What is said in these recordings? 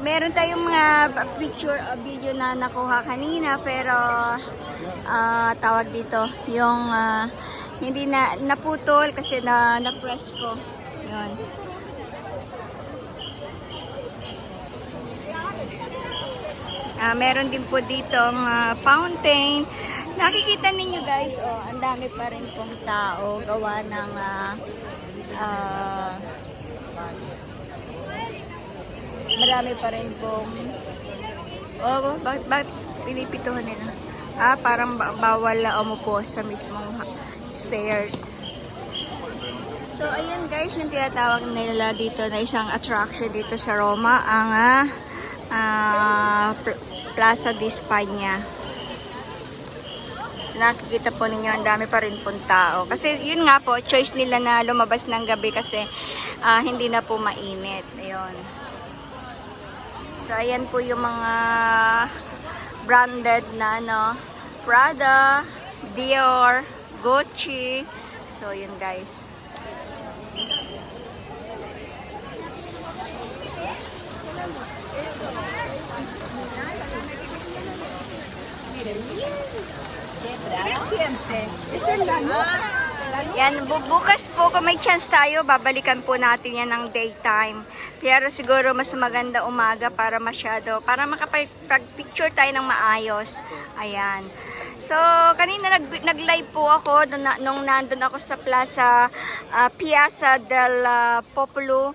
meron tayong mga picture o video na nakuha kanina pero tawag dito yung hindi na naputol kasi na-press ko. Yun. Meron din po ditong fountain. Nakikita ninyo guys, oh, ang dami pa rin pong tao gawa ng marami pa rin pong bakit pinipituhan nila? Parang bawal umupo sa mismong stairs. So ayan guys, yung tinatawag nila dito na isang attraction dito sa Roma, ang Plaza di Spagna. Nakikita po ninyo, ang dami pa rin pong tao. Kasi yun nga po, choice nila na lumabas ng gabi kasi hindi na po mainit. Ayun. So, ayan po yung mga branded na Prada, Dior, Gucci. So, yun guys. Yan, bukas po kung may chance tayo, babalikan po natin yan ng daytime. Pero siguro mas maganda umaga para makapag-picture tayo ng maayos. Ayan. So, kanina nag-live po ako nung nandun ako sa Piazza del Popolo.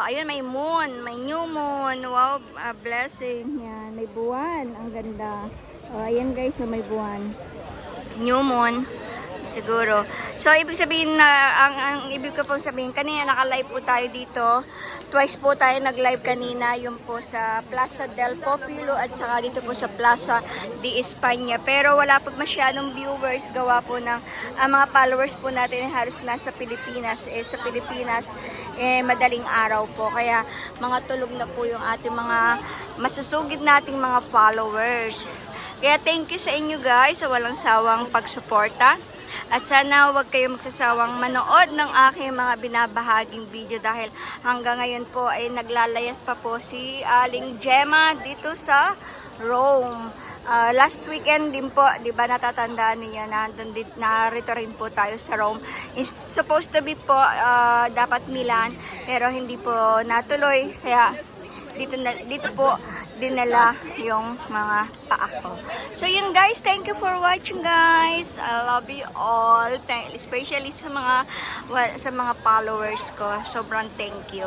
Ayun, may moon, may new moon. Wow, blessing. Yan, may buwan. Ang ganda. Ayan guys, so may buwan. New moon. Siguro. So, ibig sabihin na, ang ibig ko pong sabihin, kanina naka-live po tayo dito. Twice po tayo nag-live kanina, yung po sa Plaza del Popolo at saka dito po sa Plaza di España. Pero wala po masyadong viewers, gawa po ng mga followers po natin halos nasa Pilipinas. Sa Pilipinas, madaling araw po. Kaya mga tulog na po yung ating mga masusugid nating mga followers. Kaya thank you sa inyo guys sa walang sawang pagsuporta. At sana huwag kayong magsasawang manood ng aking mga binabahaging video dahil hanggang ngayon po ay naglalayas pa po si Aling Gemma dito sa Rome. Last weekend din po, di ba natatandaan niyo narito rin po tayo sa Rome. It's supposed to be po dapat Milan pero hindi po natuloy kaya dito po dinala yung mga paa ko. So yun guys, thank you for watching guys. I love you all. Especially sa mga followers ko. Sobrang thank you.